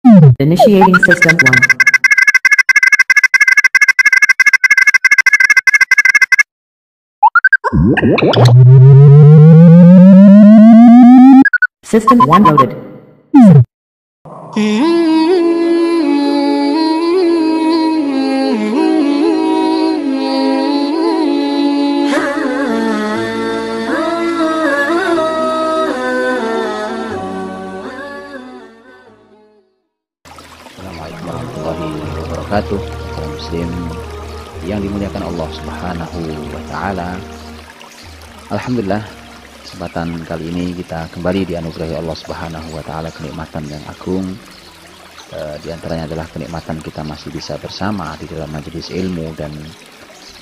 Initiating system 1. System 1 loaded. Assalamualaikum warahmatullahi wabarakatuh. Kaum muslim yang dimuliakan Allah Subhanahu wa taala. Alhamdulillah, kesempatan kali ini kita kembali dianugerahi Allah Subhanahu wa taala kenikmatan yang agung. Di antaranya adalah kenikmatan kita masih bisa bersama di dalam majelis ilmu, dan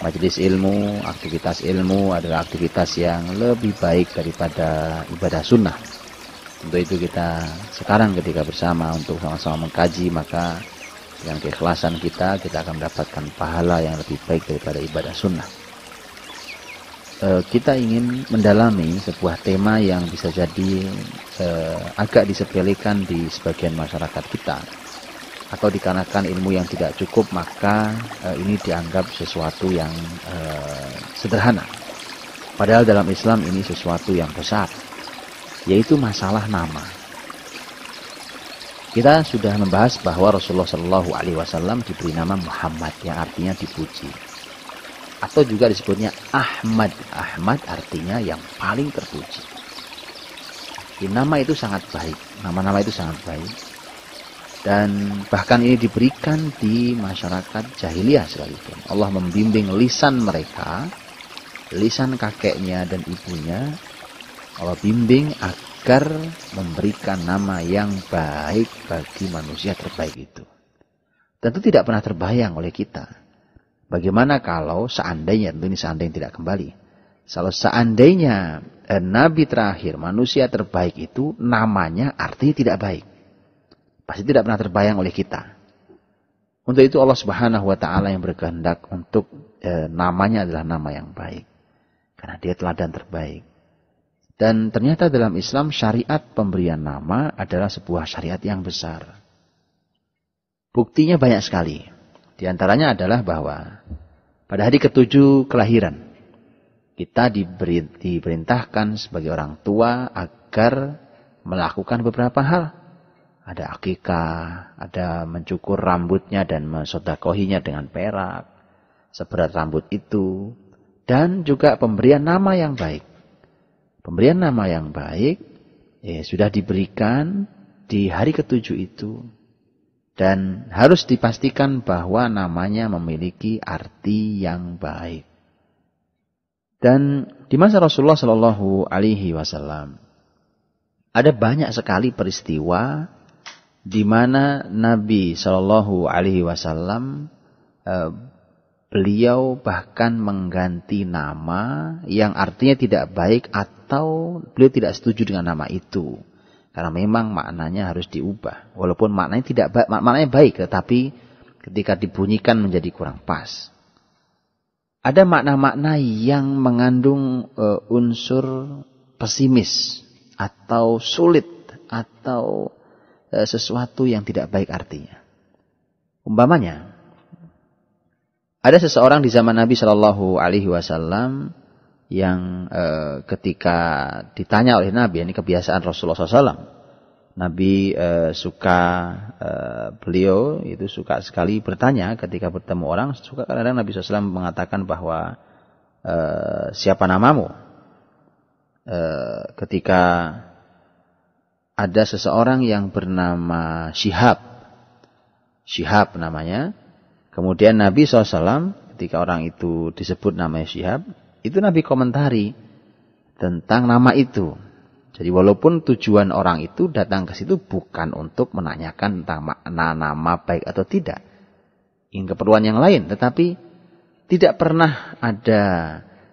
majelis ilmu, aktivitas ilmu adalah aktivitas yang lebih baik daripada ibadah sunnah. Untuk itu kita sekarang ketika bersama untuk sama-sama mengkaji, maka dengan keikhlasan kita akan mendapatkan pahala yang lebih baik daripada ibadah sunnah. Kita ingin mendalami sebuah tema yang bisa jadi agak disepelekan di sebagian masyarakat kita, atau dikarenakan ilmu yang tidak cukup, maka ini dianggap sesuatu yang sederhana. Padahal dalam Islam ini sesuatu yang besar, yaitu masalah nama. Kita sudah membahas bahwa Rasulullah Shallallahu Alaihi Wasallam diberi nama Muhammad, yang artinya dipuji, atau juga disebutnya Ahmad. Ahmad artinya yang paling terpuji. Nama itu sangat baik, nama-nama itu sangat baik, dan bahkan ini diberikan di masyarakat jahiliyah sekalipun. Allah membimbing lisan mereka, lisan kakeknya dan ibunya. Allah bimbing agar memberikan nama yang baik bagi manusia terbaik itu. Tentu tidak pernah terbayang oleh kita, bagaimana kalau seandainya, tentu ini seandainya tidak kembali, kalau seandainya Nabi terakhir, manusia terbaik itu namanya artinya tidak baik. Pasti tidak pernah terbayang oleh kita. Untuk itu Allah Subhanahu wa taala yang berkehendak untuk namanya adalah nama yang baik, karena dia teladan terbaik. Dan ternyata dalam Islam syariat pemberian nama adalah sebuah syariat yang besar. Buktinya banyak sekali. Di antaranya adalah bahwa pada hari ke-7 kelahiran, kita diperintahkan sebagai orang tua agar melakukan beberapa hal. Ada akikah, ada mencukur rambutnya dan mensedekahinya dengan perak, seberat rambut itu, dan juga pemberian nama yang baik. Pemberian nama yang baik sudah diberikan di hari ke-7 itu. Dan harus dipastikan bahwa namanya memiliki arti yang baik. Dan di masa Rasulullah Shallallahu Alaihi Wasallam ada banyak sekali peristiwa di mana Nabi Shallallahu Alaihi Wasallam beliau bahkan mengganti nama yang artinya tidak baik, atau beliau tidak setuju dengan nama itu karena memang maknanya harus diubah. Walaupun maknanya tidak baik, maknanya baik, tetapi ketika dibunyikan menjadi kurang pas. Ada makna-makna yang mengandung unsur pesimis atau sulit atau sesuatu yang tidak baik artinya. Umpamanya, ada seseorang di zaman Nabi Shallallahu Alaihi Wasallam yang ketika ditanya oleh Nabi, ini kebiasaan Rasulullah SAW, Nabi beliau itu suka sekali bertanya ketika bertemu orang. Suka kadang-kadang Nabi SAW mengatakan bahwa siapa namamu? Ketika ada seseorang yang bernama Syihab namanya. Kemudian Nabi SAW ketika orang itu disebut namanya Syihab, itu Nabi komentari tentang nama itu. Jadi walaupun tujuan orang itu datang ke situ bukan untuk menanyakan tentang makna nama baik atau tidak, ingin keperluan yang lain, tetapi tidak pernah ada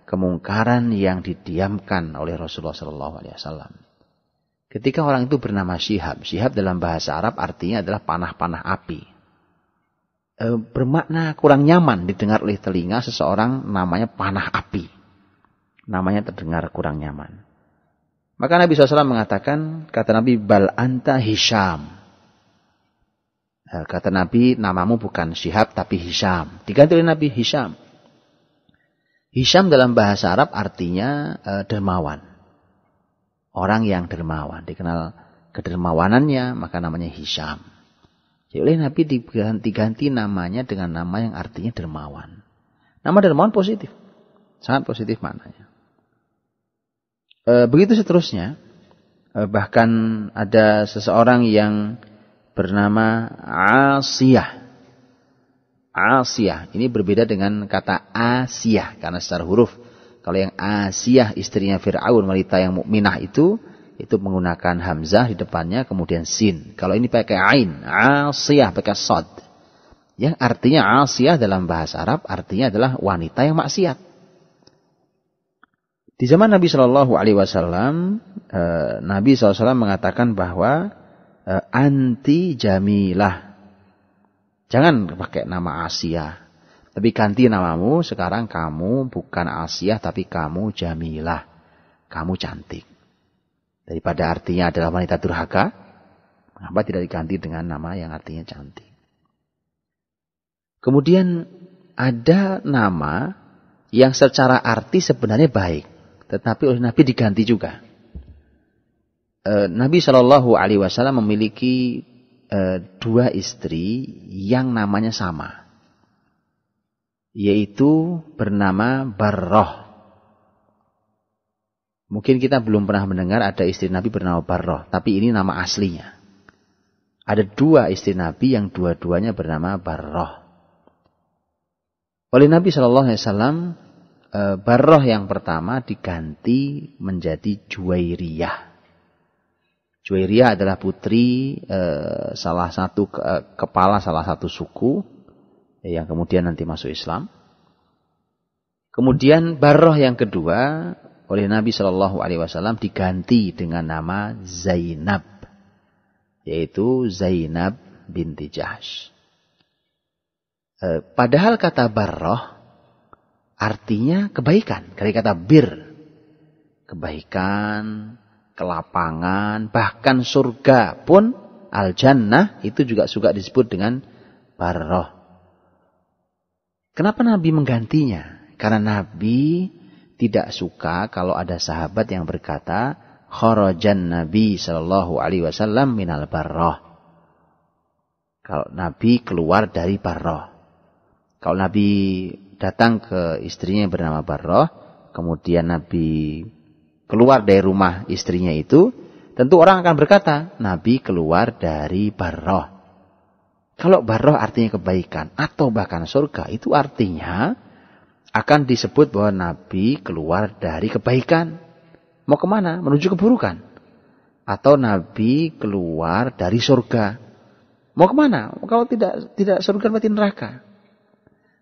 kemungkaran yang didiamkan oleh Rasulullah SAW. Ketika orang itu bernama Syihab, Syihab dalam bahasa Arab artinya adalah panah-panah api. Bermakna kurang nyaman didengar oleh telinga seseorang namanya panah api. Namanya terdengar kurang nyaman. Maka Nabi SAW mengatakan, kata Nabi, bal anta Hisham. Kata Nabi, namamu bukan Syihab tapi Hisham. Diganti oleh Nabi Hisham. Hisham dalam bahasa Arab artinya dermawan. Orang yang dermawan. Dikenal kedermawanannya, maka namanya Hisham. Jadi oleh Nabi diganti namanya dengan nama yang artinya dermawan. Nama dermawan positif. Sangat positif maknanya. Begitu seterusnya. Bahkan ada seseorang yang bernama Asiyah. Asiyah. Ini berbeda dengan kata Asiyah. Karena secara huruf. Kalau yang Asiyah istrinya Fir'aun, wanita yang mukminah itu menggunakan hamzah di depannya kemudian sin. Kalau ini pakai ain. Asiyah pakai sod. Yang artinya Asiyah dalam bahasa Arab artinya adalah wanita yang maksiat. Di zaman Nabi Shallallahu Alaihi Wasallam, Nabi SAW mengatakan bahwa anti jamilah. Jangan pakai nama Asiyah. Tapi ganti namamu, sekarang kamu bukan Asiyah tapi kamu jamilah. Kamu cantik. Daripada artinya adalah wanita durhaka, mengapa tidak diganti dengan nama yang artinya cantik? Kemudian ada nama yang secara arti sebenarnya baik. Tetapi oleh Nabi diganti juga. Nabi Shallallahu Alaihi Wasallam memiliki 2 istri yang namanya sama, yaitu bernama Barroh. Mungkin kita belum pernah mendengar ada istri Nabi bernama Barroh, tapi ini nama aslinya. Ada 2 istri Nabi yang dua-duanya bernama Barroh. Oleh Nabi Shallallahu Alaihi Wasallam, Barroh yang pertama diganti menjadi Juwairiyah. Juwairiyah adalah putri salah satu kepala salah satu suku yang kemudian nanti masuk Islam. Kemudian Barroh yang kedua oleh Nabi Shallallahu Alaihi Wasallam diganti dengan nama Zainab, yaitu Zainab binti Jahsh. Padahal kata Barroh artinya kebaikan. Dari kata bir. Kebaikan, kelapangan, bahkan surga pun al-jannah itu juga suka disebut dengan Barroh. Kenapa Nabi menggantinya? Karena Nabi tidak suka kalau ada sahabat yang berkata kharajan Nabi sallallahu alaihi wasallam minal Barroh. Kalau Nabi keluar dari Barroh. Kalau Nabi datang ke istrinya yang bernama Barroh, kemudian Nabi keluar dari rumah istrinya itu, tentu orang akan berkata, Nabi keluar dari Barroh. Kalau Barroh artinya kebaikan atau bahkan surga, itu artinya akan disebut bahwa Nabi keluar dari kebaikan. Mau kemana? Menuju keburukan. Atau Nabi keluar dari surga. Mau kemana? Kalau tidak surga berarti neraka.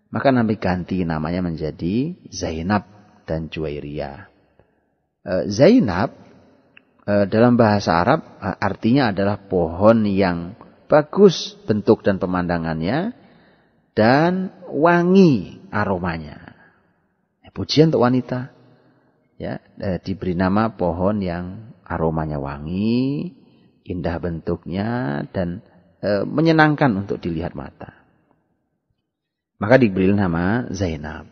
Maka Nabi ganti namanya menjadi Zainab dan Juwairiyah. Zainab dalam bahasa Arab artinya adalah pohon yang bagus bentuk dan pemandangannya dan wangi aromanya. Pujian untuk wanita. Ya, diberi nama pohon yang aromanya wangi, indah bentuknya dan menyenangkan untuk dilihat mata. Maka diberi nama Zainab.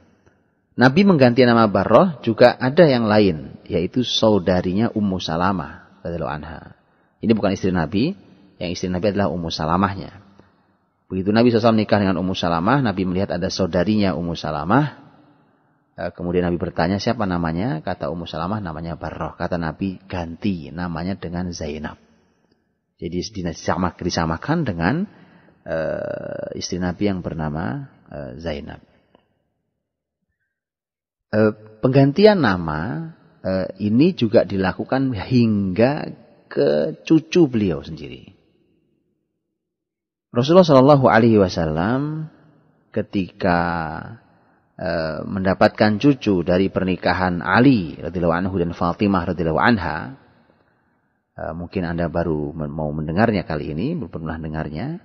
Nabi mengganti nama Barroh juga ada yang lain, yaitu saudarinya Ummu Salamah radhiyallahu anha. Ini bukan istri Nabi, yang istri Nabi adalah Ummu Salamahnya. Begitu Nabi SAW nikah dengan Ummu Salamah, Nabi melihat ada saudarinya Ummu Salamah. Kemudian Nabi bertanya siapa namanya? Kata Ummu Salamah namanya Barroh. Kata Nabi ganti namanya dengan Zainab. Jadi disamakan dengan istri Nabi yang bernama Zainab. Penggantian nama ini juga dilakukan hingga ke cucu beliau sendiri. Rasulullah Shallallahu Alaihi Wasallam ketika mendapatkan cucu dari pernikahan Ali radhiyallahu anhu dan Fatimah radhiyallahu anha, mungkin Anda baru mau mendengarnya kali ini, belum pernah dengarnya.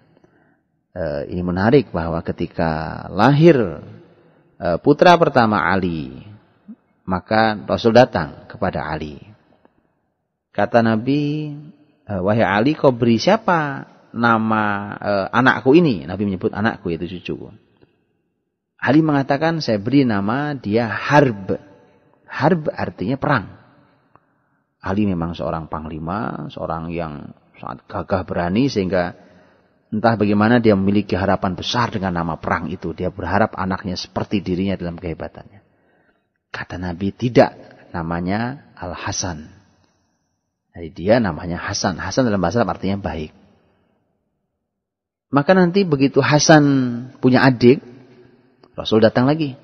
Ini menarik bahwa ketika lahir putra pertama Ali, maka Rasul datang kepada Ali. Kata Nabi, wahai Ali, kau beri siapa nama anakku ini? Nabi menyebut anakku, yaitu cucuku. Ali mengatakan, saya beri nama dia Harb. Harb artinya perang. Ali memang seorang panglima, seorang yang sangat gagah berani, sehingga entah bagaimana dia memiliki harapan besar dengan nama perang itu. Dia berharap anaknya seperti dirinya dalam kehebatannya. Kata Nabi, tidak, namanya Al-Hasan. Jadi dia namanya Hasan. Hasan dalam bahasa Arab artinya baik. Maka nanti begitu Hasan punya adik, Rasul datang lagi.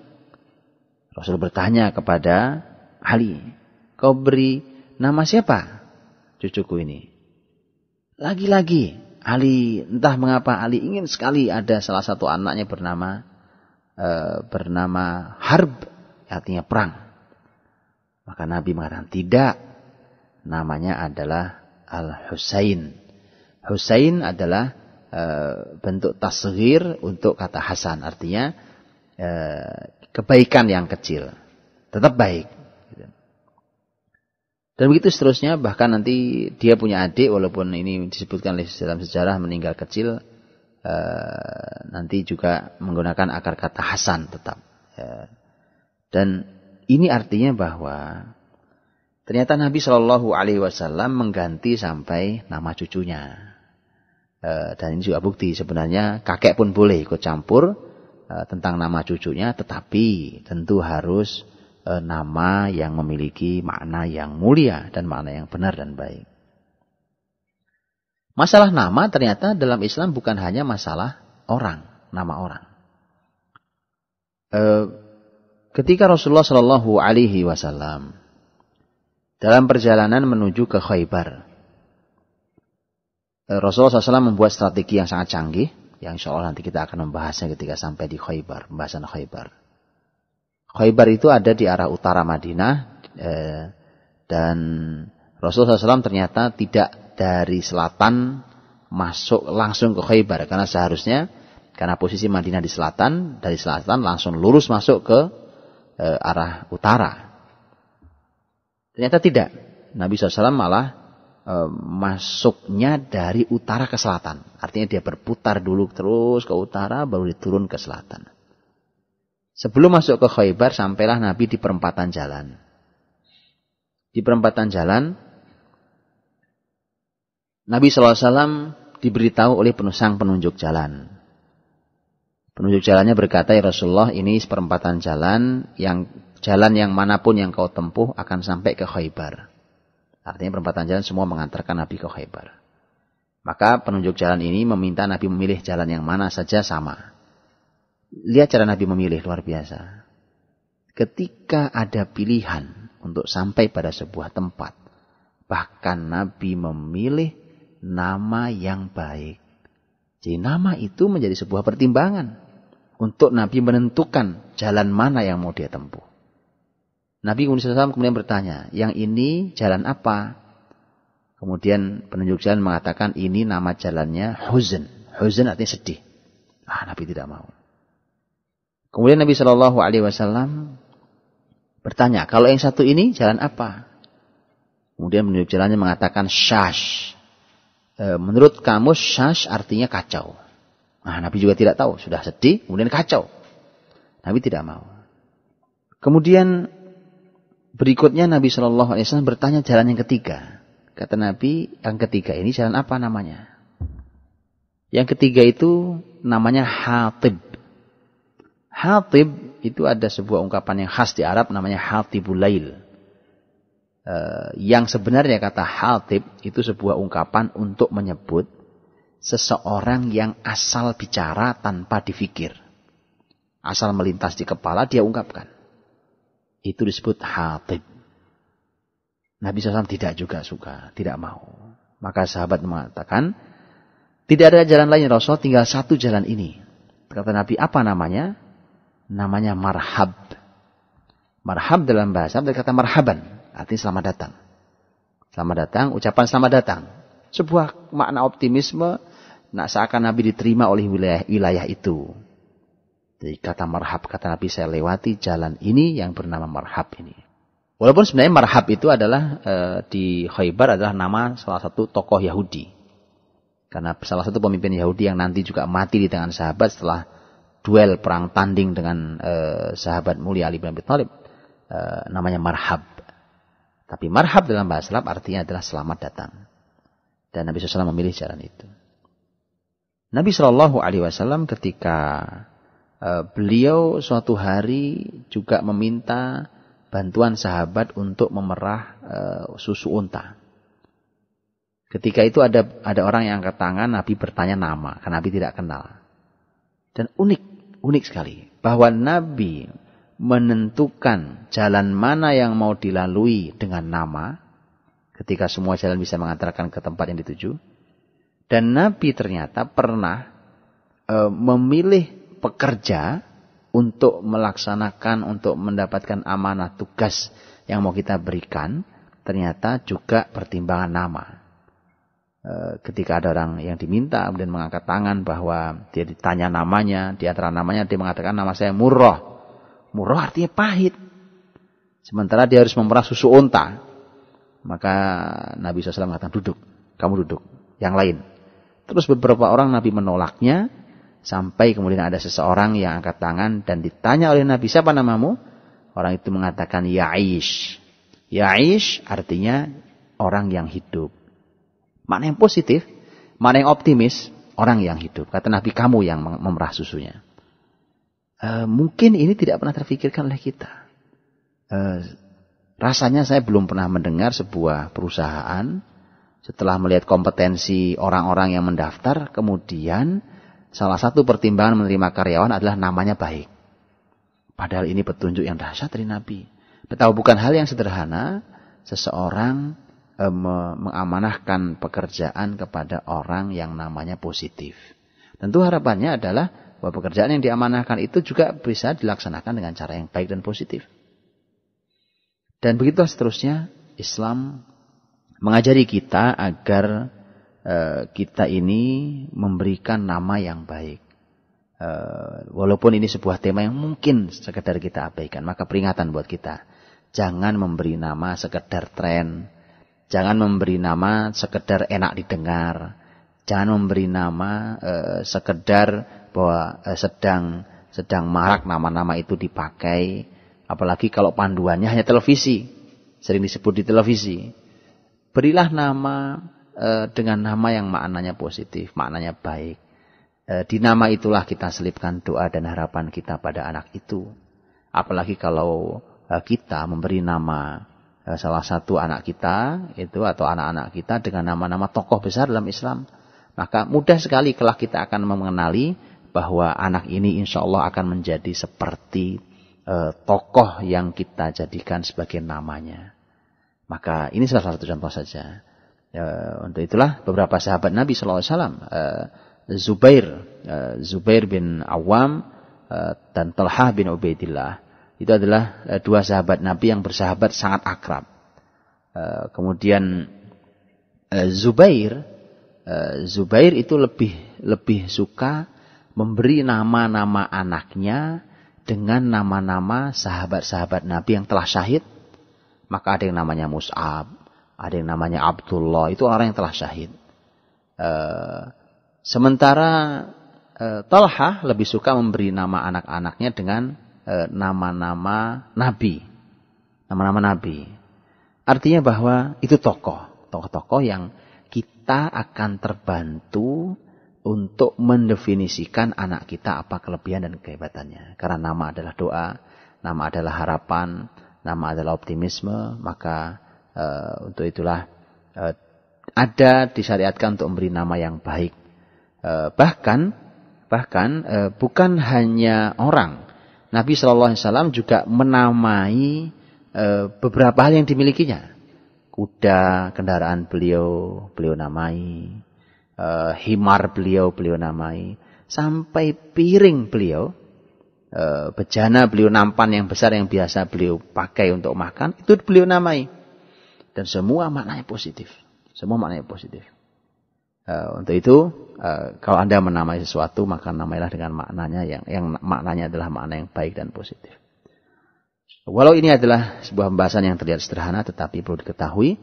Rasul bertanya kepada Ali, kau beri nama siapa cucuku ini? Lagi-lagi Ali, entah mengapa Ali ingin sekali ada salah satu anaknya bernama Harb, artinya perang. Maka Nabi mengatakan, tidak, namanya adalah Al-Husain. Husain adalah bentuk tasghir untuk kata Hasan, artinya kebaikan yang kecil, tetap baik. Dan begitu seterusnya, bahkan nanti dia punya adik, walaupun ini disebutkan dalam sejarah meninggal kecil, nanti juga menggunakan akar kata Hasan tetap. Dan ini artinya bahwa ternyata Nabi Shallallahu Alaihi Wasallam mengganti sampai nama cucunya. Dan ini juga bukti sebenarnya kakek pun boleh ikut campur tentang nama cucunya, tetapi tentu harus nama yang memiliki makna yang mulia dan makna yang benar dan baik. Masalah nama ternyata dalam Islam bukan hanya masalah orang, nama orang. Ketika Rasulullah Shallallahu Alaihi Wasallam dalam perjalanan menuju ke Khaybar, Rasulullah SAW membuat strategi yang sangat canggih, yang insya Allah nanti kita akan membahasnya ketika sampai di Khaybar, pembahasan Khaybar. Khaybar itu ada di arah utara Madinah, dan Rasulullah SAW ternyata tidak dari selatan masuk langsung ke Khaybar, karena seharusnya, karena posisi Madinah di selatan, dari selatan langsung lurus masuk ke arah utara. Ternyata tidak. Nabi SAW malah masuknya dari utara ke selatan. Artinya dia berputar dulu terus ke utara, baru diturun ke selatan. Sebelum masuk ke Khaybar, sampailah Nabi di perempatan jalan. Di perempatan jalan, Nabi SAW diberitahu oleh sang penunjuk jalan. Penunjuk jalannya berkata, ya Rasulullah, ini perempatan jalan yang manapun yang kau tempuh akan sampai ke Khaybar. Artinya perempatan jalan semua mengantarkan Nabi ke Khaybar. Maka penunjuk jalan ini meminta Nabi memilih jalan yang mana saja sama. Lihat cara Nabi memilih, luar biasa. Ketika ada pilihan untuk sampai pada sebuah tempat, bahkan Nabi memilih nama yang baik. Jadi nama itu menjadi sebuah pertimbangan untuk Nabi menentukan jalan mana yang mau dia tempuh. Nabi SAW kemudian bertanya, yang ini jalan apa? Kemudian penunjuk jalan mengatakan, ini nama jalannya Huzn. Huzn artinya sedih. Nabi tidak mau. Kemudian Nabi SAW bertanya, kalau yang satu ini jalan apa? Kemudian penunjuk jalannya mengatakan Shash. Menurut kamus Shash artinya kacau. Nabi juga tidak tahu, sudah sedih, kemudian kacau. Nabi tidak mau. Kemudian berikutnya Nabi SAW bertanya jalan yang ketiga. Kata Nabi, yang ketiga ini jalan apa namanya? Yang ketiga itu namanya Hatib. Hatib itu ada sebuah ungkapan yang khas di Arab namanya Hatibul Lail. Yang sebenarnya kata Hatib itu sebuah ungkapan untuk menyebut seseorang yang asal bicara tanpa difikir. Asal melintas di kepala dia ungkapkan. Itu disebut Hatib. Nabi SAW tidak juga suka, tidak mau. Maka sahabat mengatakan, tidak ada jalan lain Rasul, tinggal satu jalan ini. Kata Nabi, apa namanya? Namanya marhab. Marhab dalam bahasa dari kata marhaban, artinya selamat datang. Selamat datang, ucapan selamat datang. Sebuah makna optimisme, seakan Nabi diterima oleh wilayah itu. Jadi kata marhab, kata Nabi, saya lewati jalan ini yang bernama marhab ini. Walaupun sebenarnya marhab itu adalah di Khaybar adalah nama salah satu tokoh Yahudi. Karena salah satu pemimpin Yahudi yang nanti juga mati di tangan sahabat setelah duel perang tanding dengan sahabat mulia Ali bin Abi Thalib, namanya Marhab. Tapi Marhab dalam bahasa Arab artinya adalah selamat datang. Dan Nabi SAW memilih jalan itu. Nabi SAW ketika beliau suatu hari juga meminta bantuan sahabat untuk memerah susu unta. Ketika itu ada orang yang angkat tangan, Nabi bertanya nama, karena Nabi tidak kenal. Dan unik sekali, bahwa Nabi menentukan jalan mana yang mau dilalui dengan nama, ketika semua jalan bisa mengantarkan ke tempat yang dituju. Dan Nabi ternyata pernah memilih pekerja untuk melaksanakan, untuk mendapatkan amanah tugas yang mau kita berikan, ternyata juga pertimbangan nama. Ketika ada orang yang diminta kemudian mengangkat tangan bahwa dia ditanya namanya, di antara namanya dia mengatakan nama saya Murrah. Murrah artinya pahit. Sementara dia harus memerah susu unta. Maka Nabi SAW mengatakan duduk, kamu duduk, yang lain. Terus beberapa orang Nabi menolaknya sampai kemudian ada seseorang yang angkat tangan dan ditanya oleh Nabi, siapa namamu? Orang itu mengatakan Ya'ish. Ya'ish artinya orang yang hidup. Makna yang positif, makna yang optimis, orang yang hidup. Kata Nabi, kamu yang memerah susunya. Mungkin ini tidak pernah terfikirkan oleh kita. Rasanya saya belum pernah mendengar sebuah perusahaan setelah melihat kompetensi orang-orang yang mendaftar, kemudian salah satu pertimbangan menerima karyawan adalah namanya baik. Padahal ini petunjuk yang dahsyat dari Nabi. Betapa bukan hal yang sederhana seseorang mengamanahkan pekerjaan kepada orang yang namanya positif. Tentu harapannya adalah bahwa pekerjaan yang diamanahkan itu juga bisa dilaksanakan dengan cara yang baik dan positif. Dan begitu seterusnya, Islam mengajari kita agar kita ini memberikan nama yang baik. Walaupun ini sebuah tema yang mungkin sekedar kita abaikan, maka peringatan buat kita. Jangan memberi nama sekedar tren. Jangan memberi nama sekedar enak didengar. Jangan memberi nama sekedar bahwa sedang marak nama-nama itu dipakai. Apalagi kalau panduannya hanya televisi. Sering disebut di televisi. Berilah nama dengan nama yang maknanya positif, maknanya baik. Di nama itulah kita selipkan doa dan harapan kita pada anak itu. Apalagi kalau kita memberi nama salah satu anak kita itu atau anak-anak kita dengan nama-nama tokoh besar dalam Islam, maka mudah sekali kelak kita akan mengenali bahwa anak ini insya Allah akan menjadi seperti tokoh yang kita jadikan sebagai namanya. Maka ini salah satu contoh saja. Untuk itulah beberapa sahabat Nabi SAW, Zubair bin Awam dan Talhah bin Ubaidillah, itu adalah dua sahabat Nabi yang bersahabat sangat akrab. Kemudian Zubair itu lebih suka memberi nama-nama anaknya dengan nama-nama sahabat-sahabat Nabi yang telah syahid. Maka ada yang namanya Mus'ab, ada yang namanya Abdullah, itu orang yang telah syahid. Sementara Talhah lebih suka memberi nama anak-anaknya dengan nama-nama Nabi. Nama-nama Nabi. Artinya bahwa itu tokoh-tokoh yang kita akan terbantu untuk mendefinisikan anak kita apa kelebihan dan kehebatannya. Karena nama adalah doa, nama adalah harapan, nama adalah optimisme, maka untuk itulah ada disyariatkan untuk memberi nama yang baik. Bahkan bukan hanya orang. Nabi SAW juga menamai beberapa hal yang dimilikinya. Kuda, kendaraan beliau namai. Himar beliau namai. Sampai piring beliau, bejana beliau, nampan yang besar yang biasa beliau pakai untuk makan, itu beliau namai. Dan semua maknanya positif. Untuk itu, kalau Anda menamai sesuatu, maka namailah dengan maknanya yang maknanya adalah makna yang baik dan positif. Walau ini adalah sebuah pembahasan yang terlihat sederhana, tetapi perlu diketahui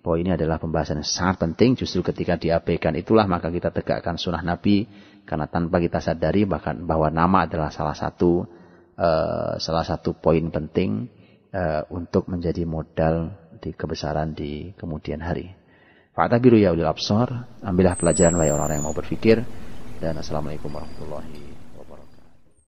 bahwa ini adalah pembahasan yang sangat penting. Justru ketika diabaikan itulah maka kita tegakkan sunnah Nabi, karena tanpa kita sadari bahkan bahwa nama adalah salah satu poin penting untuk menjadi modal di kebesaran di kemudian hari. Fa'tabiru ya ulil absar, ambillah pelajaran wahai orang-orang yang mau berpikir. Dan assalamualaikum warahmatullahi wabarakatuh.